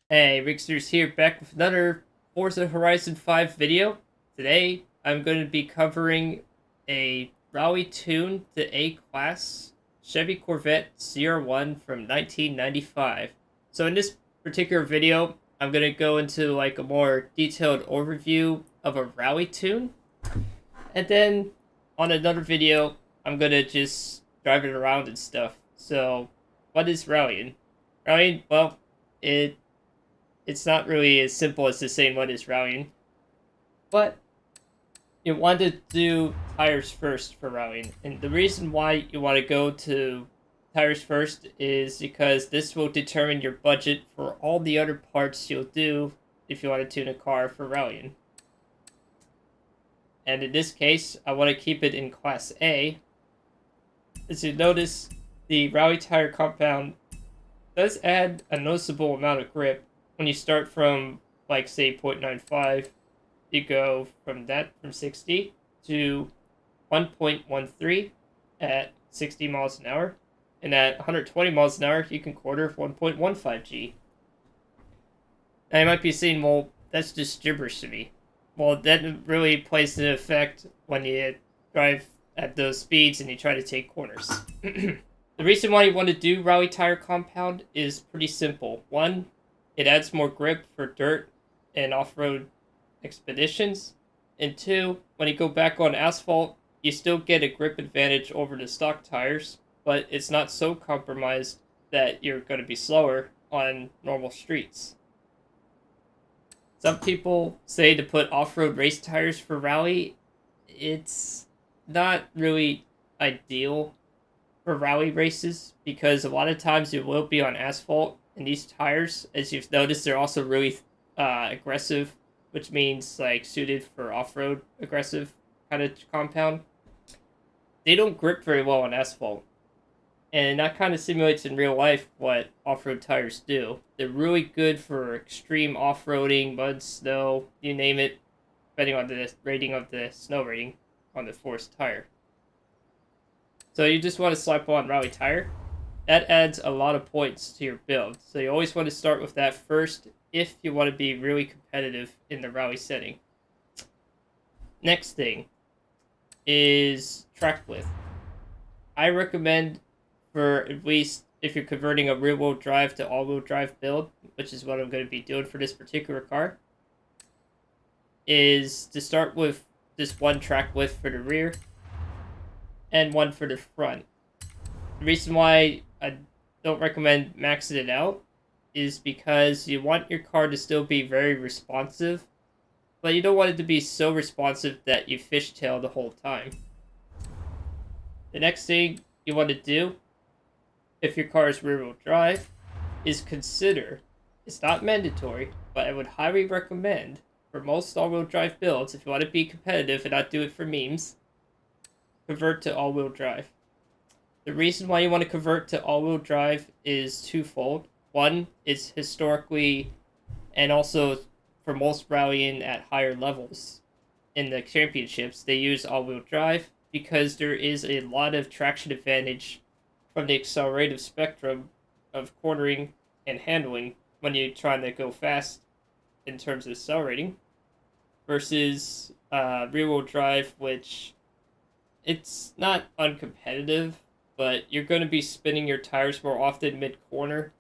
Hey, Rigsters here, back with another Forza Horizon 5 video. Today, I'm going to be covering a Rally Tune to A-Class Chevy Corvette ZR-1 from 1995. So in this particular video, I'm going to go into like a more detailed overview of a Rally Tune. And then on another video, I'm going to just drive it around and stuff. So, what is rallying? Rallying, well, it's not really as simple as just saying what is rallying, but you want to do tires first for rallying. And the reason why you want to go to tires first is because this will determine your budget for all the other parts you'll do if you want to tune a car for rallying. And in this case, I want to keep it in Class A. As you notice, the rally tire compound does add a noticeable amount of grip. When you start from, like, say, 0.95, you go from 60 to 1.13 at 60 miles an hour. And at 120 miles an hour, you can quarter 1.15 G. Now, you might be saying, well, that's just gibberish to me. Well, that really plays an effect when you drive at those speeds and you try to take corners. The reason why you want to do rally tire compound is pretty simple. One, it adds more grip for dirt and off-road expeditions. And two, when you go back on asphalt, you still get a grip advantage over the stock tires, but it's not so compromised that you're going to be slower on normal streets. Some people say to put off-road race tires for rally. It's not really ideal for rally races because a lot of times you will be on asphalt, and these tires, as you've noticed, they're also really aggressive, which means like suited for off-road aggressive kind of compound. They don't grip very well on asphalt, and that kind of simulates in real life what off-road tires do. They're really good for extreme off-roading, mud, snow, you name it, depending on the rating of the snow rating on the forced tire. So you just want to slap on rally tire. That adds a lot of points to your build. So you always want to start with that first if you want to be really competitive in the rally setting. Next thing is track width. I recommend, for at least if you're converting a rear-wheel drive to all-wheel drive build, which is what I'm going to be doing for this particular car, is to start with just one track width for the rear and one for the front. The reason why I don't recommend maxing it out is because you want your car to still be very responsive, but you don't want it to be so responsive that you fishtail the whole time. The next thing you want to do, if your car is rear-wheel drive, is consider, it's not mandatory, but I would highly recommend for most all-wheel drive builds, if you want to be competitive and not do it for memes, convert to all-wheel drive. The reason why you want to convert to all-wheel drive is twofold. One is historically, and also for most rallying at higher levels in the championships, they use all-wheel drive because there is a lot of traction advantage from the accelerative spectrum of cornering and handling when you're trying to go fast in terms of accelerating versus rear-wheel drive, which it's not uncompetitive, but you're going to be spinning your tires more often mid-corner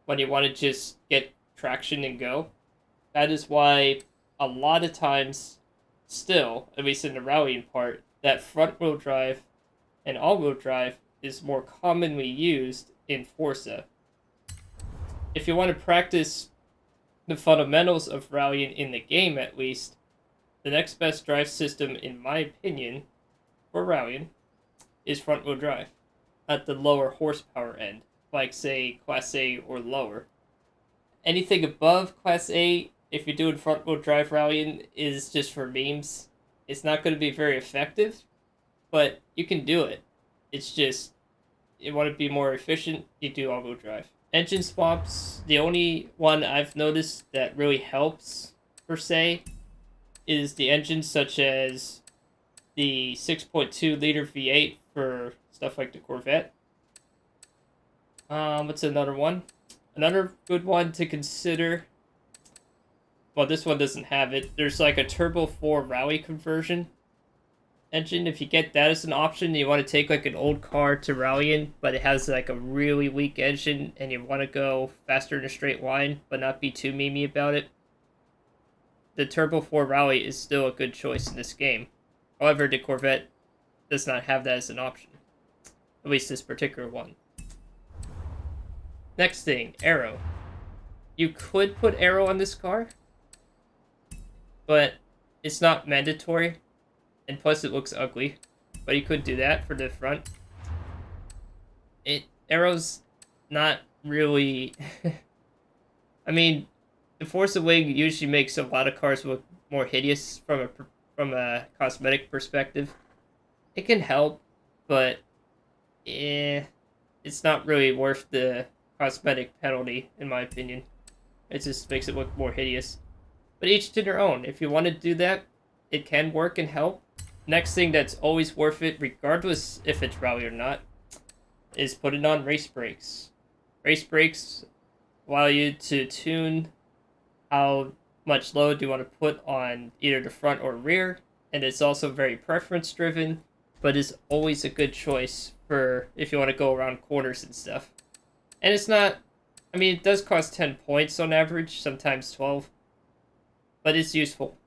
when you want to just get traction and go. That is why a lot of times, still, at least in the rallying part, that front-wheel drive and all-wheel drive is more commonly used in Forza. If you want to practice the fundamentals of rallying in the game, at least, the next best drive system, in my opinion, for rallying is front-wheel drive at the lower horsepower end, like, say, Class A or lower. Anything above Class A, if you're doing front-wheel drive rallying, is just for memes. It's not going to be very effective, but you can do it. It's just, you want to be more efficient, you do all-wheel drive. Engine swaps, the only one I've noticed that really helps, per se, is the engines such as the 6.2 liter V8 for stuff like the Corvette. What's another one? Another good one to consider well, this one doesn't have it. There's like a Turbo 4 Rally conversion engine. If you get that as an option, you want to take like an old car to rally in, but it has like a really weak engine, and you want to go faster in a straight line, but not be too memey about it, the Turbo 4 Rally is still a good choice in this game. However, the Corvette does not have that as an option. At least this particular one. Next thing, aero. You could put aero on this car, but it's not mandatory, and plus it looks ugly. But you could do that for the front. Aero's not really... I mean, the Force of Wing usually makes a lot of cars look more hideous from a cosmetic perspective. It can help, but it's not really worth the cosmetic penalty, in my opinion. It just makes it look more hideous. But each to their own. If you want to do that, it can work and help. Next thing that's always worth it, regardless if it's rally or not, is putting on race brakes. Race brakes allow you to tune how much load you want to put on either the front or rear, and it's also very preference driven, but is always a good choice for if you want to go around corners and stuff. And it's not, I mean, it does cost 10 points on average, sometimes 12, but it's useful.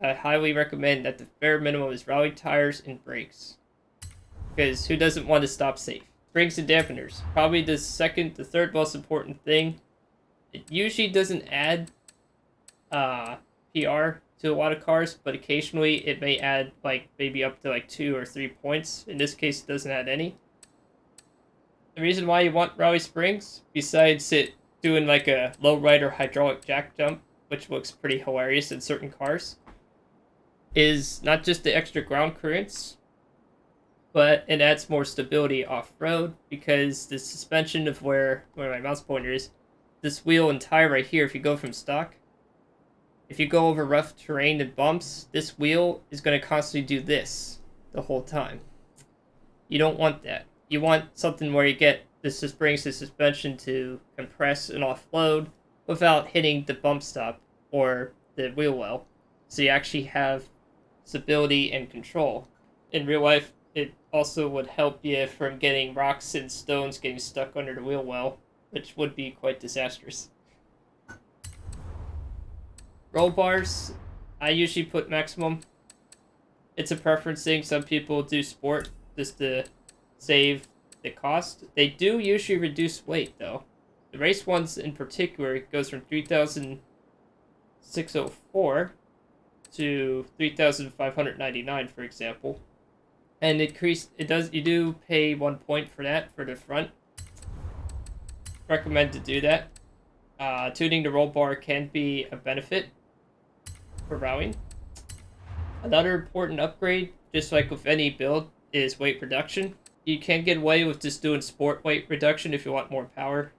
I highly recommend that the bare minimum is rally tires and brakes, because who doesn't want to stop safe? Springs and dampeners, probably the third most important thing. It usually doesn't add PR to a lot of cars, but occasionally it may add like maybe up to like 2 or 3 points. In this case, it doesn't add any. The reason why you want rally springs, besides it doing like a lowrider hydraulic jack jump, which looks pretty hilarious in certain cars, is not just the extra ground clearance, but it adds more stability off-road, because the suspension of where my mouse pointer is, this wheel and tire right here, if you go from stock, if you go over rough terrain and bumps, this wheel is going to constantly do this the whole time. You don't want that. You want something where you get the springs and suspension to compress and offload without hitting the bump stop or the wheel well. So you actually have stability and control. In real life, it also would help you from getting rocks and stones getting stuck under the wheel well, which would be quite disastrous. Roll bars, I usually put maximum. It's a preference thing. Some people do sport just to save the cost. They do usually reduce weight, though. The race ones in particular goes from 3,604 to 3,599, for example. And you do pay 1 point for that for the front. Recommend to do that. Tuning the roll bar can be a benefit for rallying. Another important upgrade, just like with any build, is weight reduction. You can get away with just doing sport weight reduction if you want more power.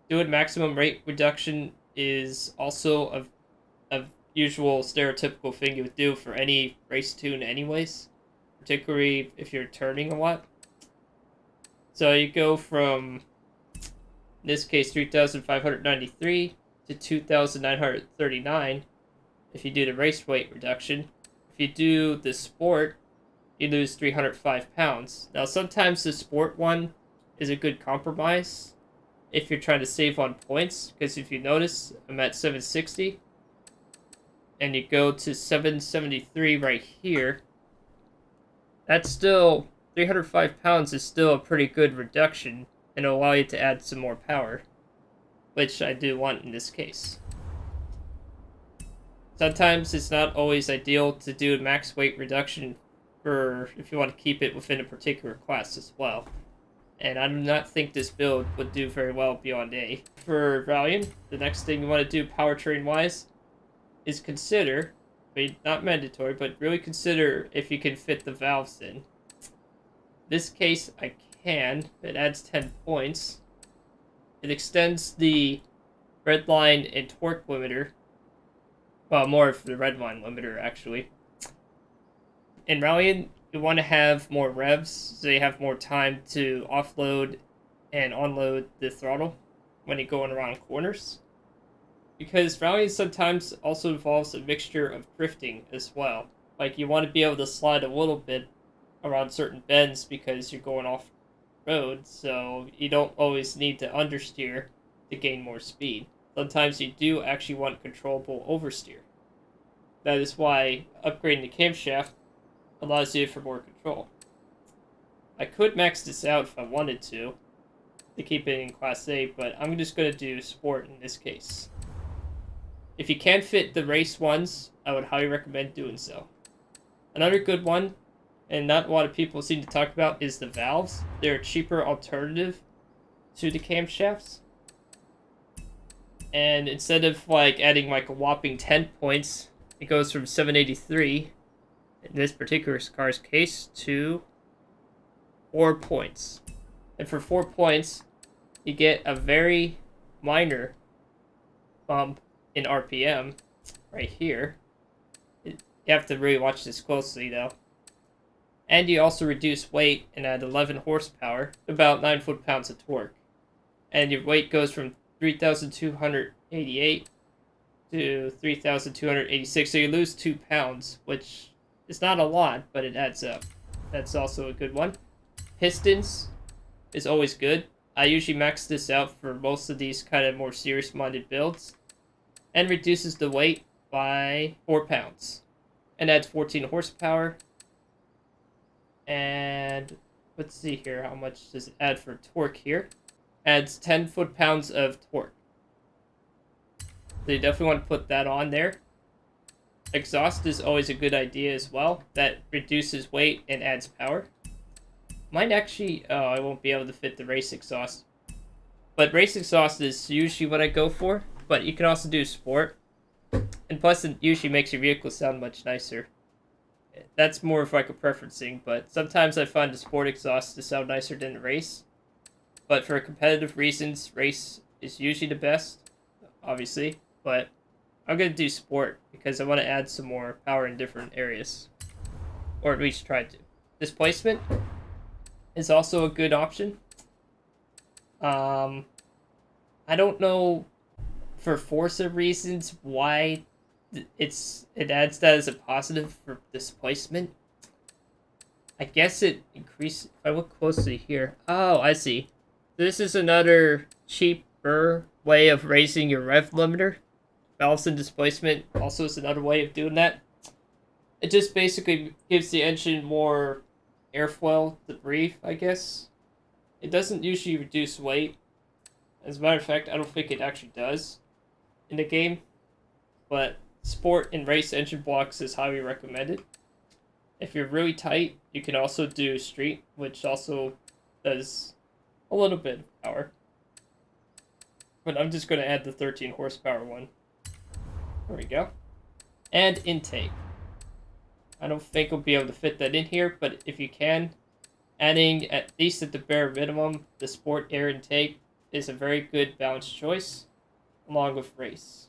Doing maximum rate reduction is also a usual stereotypical thing you would do for any race tune anyways, particularly if you're turning a lot. So you go from, in this case, 3,593 to 2,939 if you do the race weight reduction. If you do the sport, you lose 305 pounds. Now, sometimes the sport one is a good compromise if you're trying to save on points, because if you notice, I'm at 760, and you go to 773 right here, that's still, 305 pounds is still a pretty good reduction, and it'll allow you to add some more power, which I do want in this case. Sometimes it's not always ideal to do a max weight reduction for if you want to keep it within a particular class as well. And I do not think this build would do very well beyond A. For rallying, the next thing you want to do powertrain-wise is consider, I mean, not mandatory, but really consider if you can fit the valves in. In this case, I can. It adds 10 points. It extends the red line and torque limiter. Well, more of the red line limiter, actually. In rallying, you want to have more revs, so you have more time to offload and unload the throttle when you're going around corners. because rallying sometimes also involves a mixture of drifting as well. Like, you want to be able to slide a little bit around certain bends because you're going off road, so you don't always need to understeer to gain more speed. Sometimes you do actually want controllable oversteer. That is why upgrading the camshaft allows you for more control. I could max this out if I wanted to keep it in Class A, but I'm just going to do Sport in this case. If you can fit the race ones, I would highly recommend doing so. Another good one, and not a lot of people seem to talk about, is the valves. They're a cheaper alternative to the camshafts. And instead of like adding like a whopping 10 points, it goes from 783 in this particular car's case to 4 points. And for 4 points, you get a very minor bump in RPM right here. You have to really watch this closely though. And you also reduce weight and add 11 horsepower, about 9 foot-pounds of torque. And your weight goes from 3,288 to 3,286, so you lose 2 pounds, which is not a lot, but it adds up. That's also a good one. Pistons is always good. I usually max this out for most of these kind of more serious-minded builds, and reduces the weight by 4 pounds, and adds 14 horsepower. And let's see here, how much does it add for torque here? Adds 10 foot-pounds of torque. So you definitely want to put that on there. Exhaust is always a good idea as well. That reduces weight and adds power. Mine actually, oh, I won't be able to fit the race exhaust. But race exhaust is usually what I go for. But you can also do sport. And plus it usually makes your vehicle sound much nicer. That's more of like a preference thing. But sometimes I find the sport exhaust to sound nicer than the race. But for competitive reasons, race is usually the best. Obviously. But I'm going to do sport because I want to add some more power in different areas. Or at least try to. Displacement is also a good option. I don't know for Forza reasons why it adds that as a positive for displacement. I guess it increases. If I look closely here, oh, I see. This is another cheaper way of raising your rev limiter. Valves and displacement also is another way of doing that. It just basically gives the engine more airflow to breathe, I guess. It doesn't usually reduce weight. As a matter of fact, I don't think it actually does in the game. But sport and race engine blocks is highly recommended. If you're really tight, you can also do street, which also does a little bit of power. But I'm just going to add the 13 horsepower one. There we go. And intake. I don't think we'll be able to fit that in here, but if you can, adding at least at the bare minimum, the sport air intake is a very good balanced choice, along with race.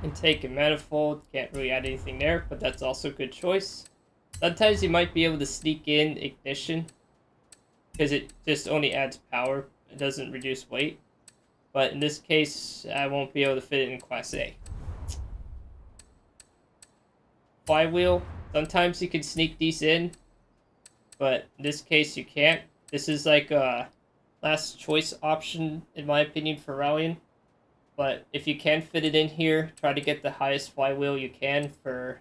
Intake and manifold, can't really add anything there, but that's also a good choice. Sometimes you might be able to sneak in ignition, because it just only adds power, it doesn't reduce weight. But in this case, I won't be able to fit it in Class A. Flywheel, sometimes you can sneak these in, but in this case you can't. This is like a last choice option, in my opinion, for rallying. But if you can fit it in here, try to get the highest flywheel you can for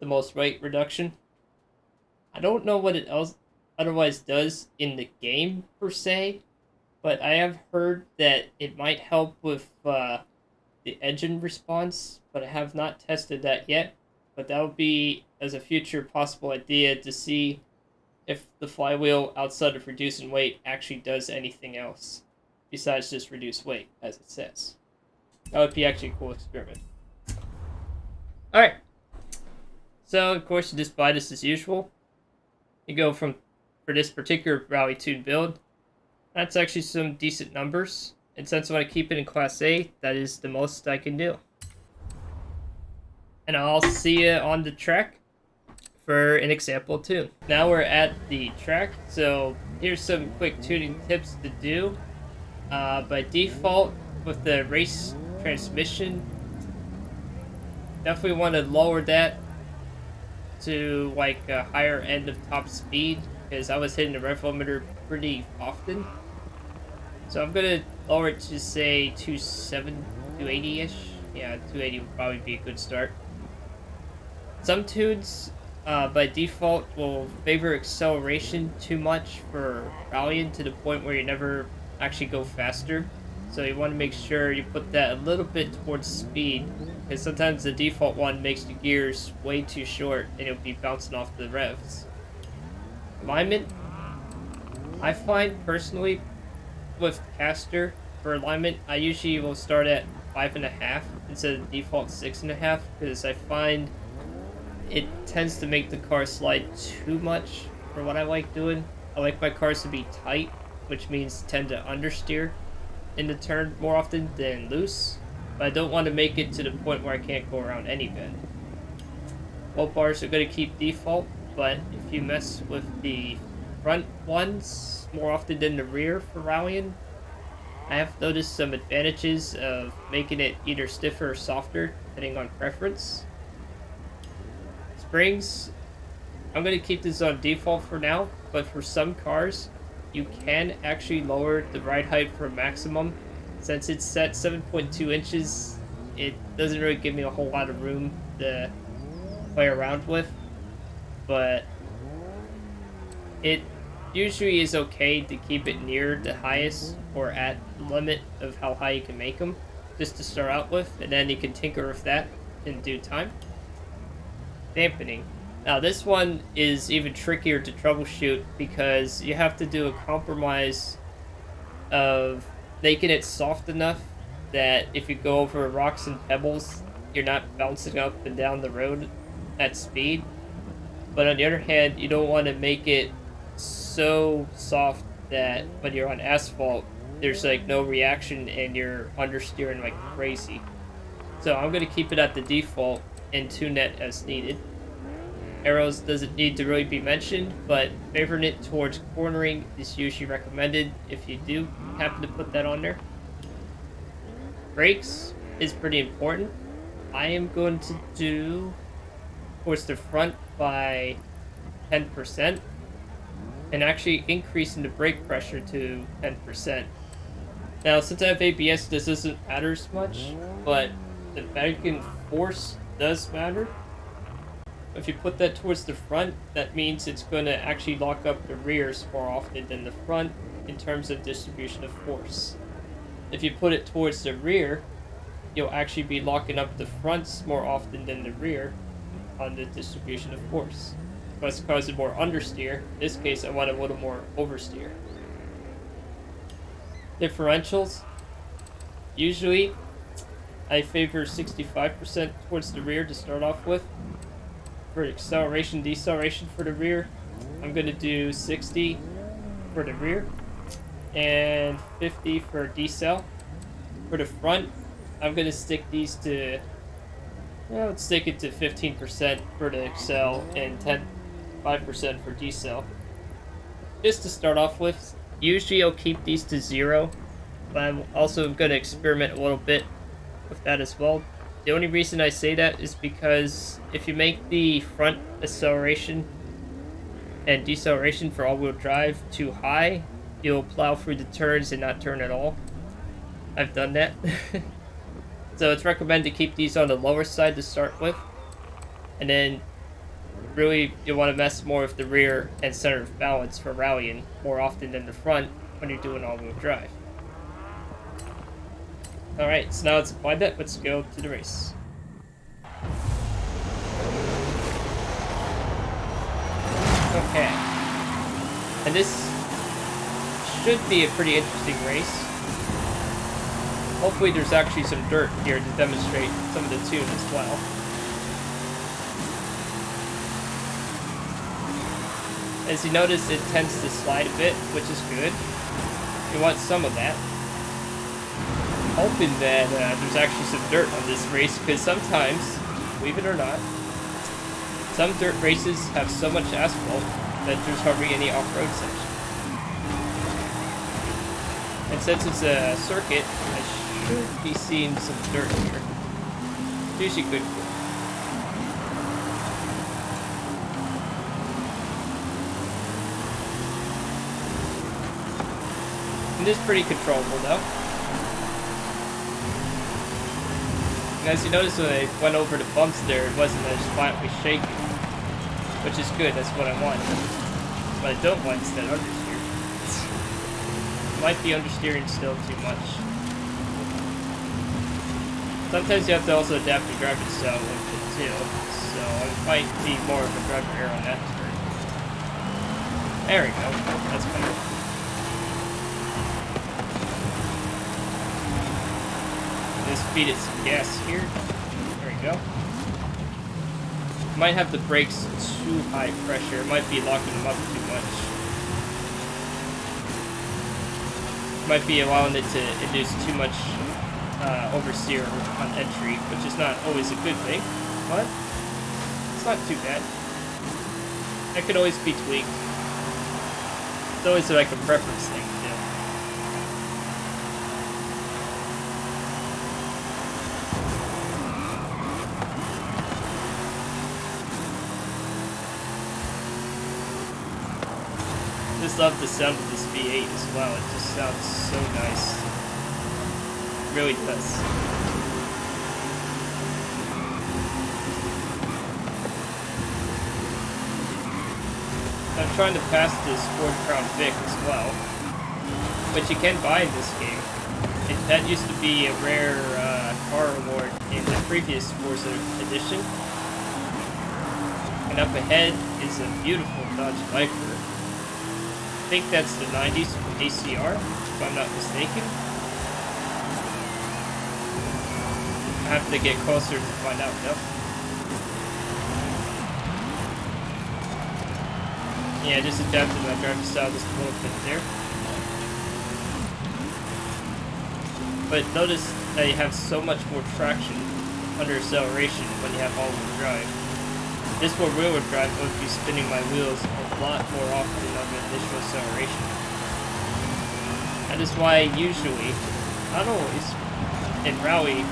the most weight reduction. I don't know what it else otherwise does in the game, per se, but I have heard that it might help with the engine response, but I have not tested that yet. But that would be as a future possible idea to see if the flywheel, outside of reducing weight, actually does anything else besides just reduce weight, as it says. That would be actually a cool experiment. Alright. So, of course, you just buy this as usual. You go for this particular Rally Tune build. That's actually some decent numbers. And since I want to keep it in Class A, that is the most I can do. And I'll see you on the track for an example tune. Now we're at the track, so here's some quick tuning tips to do. By default, with the race transmission, definitely want to lower that to like a higher end of top speed, because I was hitting the rev limiter pretty often. So I'm gonna lower it to say 280-ish. Yeah, 280 would probably be a good start. Some tunes by default will favor acceleration too much for rallying to the point where you never actually go faster. So you want to make sure you put that a little bit towards speed, because sometimes the default one makes the gears way too short and you'll be bouncing off the revs. Alignment, I find personally with caster for alignment, I usually will start at 5.5 instead of default 6.5, because I find it tends to make the car slide too much for what I like doing. I like my cars to be tight, which means tend to understeer in the turn more often than loose, but I don't want to make it to the point where I can't go around any bend. Both bars are going to keep default, but if you mess with the front ones more often than the rear for rallying, I have noticed some advantages of making it either stiffer or softer depending on preference. Springs, I'm going to keep this on default for now, but for some cars you can actually lower the ride height for maximum. Since it's set 7.2 inches, it doesn't really give me a whole lot of room to play around with, but it usually is okay to keep it near the highest or at the limit of how high you can make them, just to start out with, and then you can tinker with that in due time. Dampening. Now this one is even trickier to troubleshoot, because you have to do a compromise of making it soft enough that if you go over rocks and pebbles, you're not bouncing up and down the road at speed. But on the other hand, you don't want to make it so soft that when you're on asphalt, there's like no reaction and you're understeering like crazy. So I'm going to keep it at the default and tune that as needed. Arrows doesn't need to really be mentioned, but favoring it towards cornering is usually recommended if you do happen to put that on there. Brakes is pretty important. I am going to do towards the front by 10% and actually increasing the brake pressure to 10%. Now, since I have ABS, this doesn't matter as much, but the braking force does matter. If you put that towards the front, that means it's going to actually lock up the rears more often than the front in terms of distribution of force. If you put it towards the rear, you'll actually be locking up the fronts more often than the rear on the distribution of force. Thus causing more understeer. In this case, I want a little more oversteer. Differentials. Usually, I favor 65% towards the rear to start off with. For acceleration, deceleration for the rear, I'm going to do 60 for the rear and 50 for decel. For the front, I'm going to stick these to, let's stick it to 15% for the accel and 5% for decel. Just to start off with, usually I'll keep these to 0, but I'm also going to experiment a little bit with that as well. The only reason I say that is because if you make the front acceleration and deceleration for all-wheel drive too high, you'll plow through the turns and not turn at all. I've done that. So it's recommended to keep these on the lower side to start with. And then really you want to mess more with the rear and center of balance for rallying more often than the front when you're doing all-wheel drive. Alright, so now it's applied that, let's go to the race. Okay. And this should be a pretty interesting race. Hopefully there's actually some dirt here to demonstrate some of the tune as well. As you notice, it tends to slide a bit, which is good. You want some of that. Hoping that there's actually some dirt on this race, because sometimes, believe it or not, some dirt races have so much asphalt that there's hardly any off-road section. And since it's a circuit, I Could be seeing some dirt here. Usually good. It is pretty controllable though. And as you notice when I went over the bumps there, it wasn't as violently shaking. Which is good, that's what I want. What I don't want is that understeer. Might be understeering still too much. Sometimes you have to also adapt your driving style a little bit too. So I might be more of a driver error on that turn. There we go. That's better. Just feed it some gas here. There we go. Might have the brakes too high pressure. It might be locking them up too much. Might be allowing it to induce too much oversteer on entry, which is not always a good thing, but it's not too bad. That could always be tweaked. It's always like a preference thing, too. I just love the sound of this V8 as well. It just sounds so nice. It really does. I'm trying to pass this Ford Crown Vic as well, which you can buy in this game. That used to be a rare car award in the previous Forza edition. And up ahead is a beautiful Dodge Viper. I think that's the 90s ACR, if I'm not mistaken. I have to get closer to find out, though. Yeah, just adapted my driving style just a little bit there. But notice that you have so much more traction under acceleration when you have all-wheel drive. This four-wheel drive would be spinning my wheels a lot more often on the initial acceleration. That is why usually, not always, in rally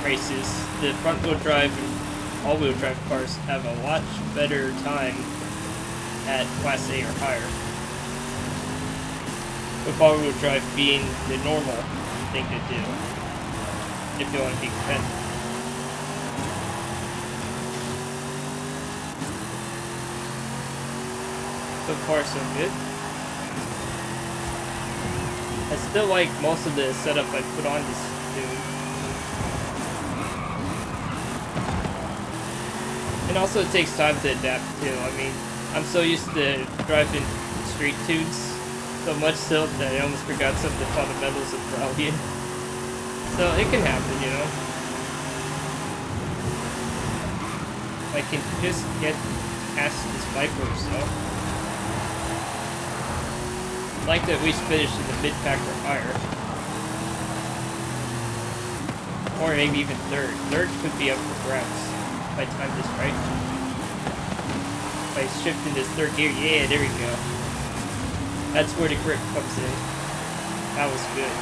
races, the front-wheel drive and all-wheel drive cars have a lot better time at Class A or higher. With all-wheel drive being the normal thing to do, if you want to be competitive. So far, so good. I still like most of the setup I put on this tune. And also it takes time to adapt too. I mean, I'm so used to driving street tunes, so much so that I almost forgot some of the fundamentals of rallying. So it can happen, you know. I can just get past this Viper or so. I'd like to at least finish in the mid-pack or higher. Or maybe even third. Third could be up for grabs if I time this right. If I shift into third gear, yeah, there we go. That's where the grip comes in. That was good.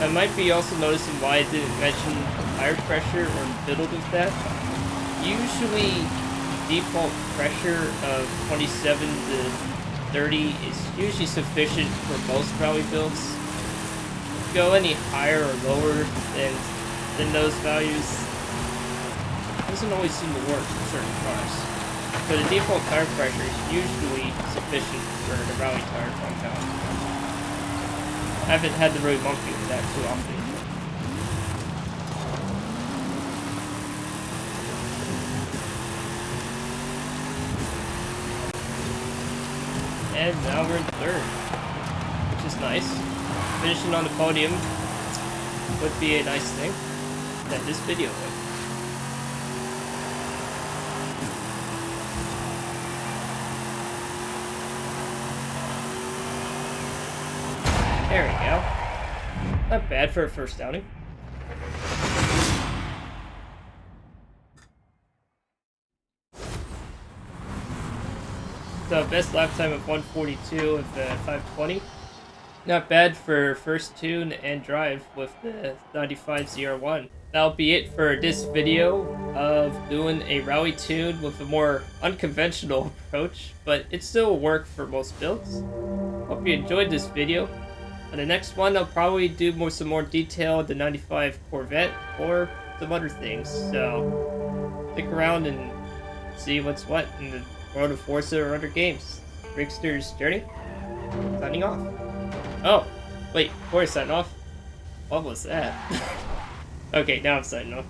I might be also noticing why I didn't mention tire pressure or fiddled with that. Usually, default pressure of 27 to 30 is usually sufficient for most rally builds. Go any higher or lower than those values, it doesn't always seem to work for certain cars. So the default tire pressure is usually sufficient for the rally tire compound. I haven't had to really monkey with that too often. And now we're in third, which is nice. Finishing on the podium would be a nice thing to end this video with. There we go. Not bad for a first outing. So best lap time of 1:42 with 5:20. Not bad for first tune and drive with the 95 ZR-1. That'll be it for this video of doing a rally tune with a more unconventional approach, but it still will work for most builds. Hope you enjoyed this video. On the next one, I'll probably do some more detail on the 95 Corvette or some other things, so stick around and see what's what in the world of Forza or other games. Rigsters Journey, signing off. Oh, wait, before I sign off, what was that? Okay, now I'm signing off.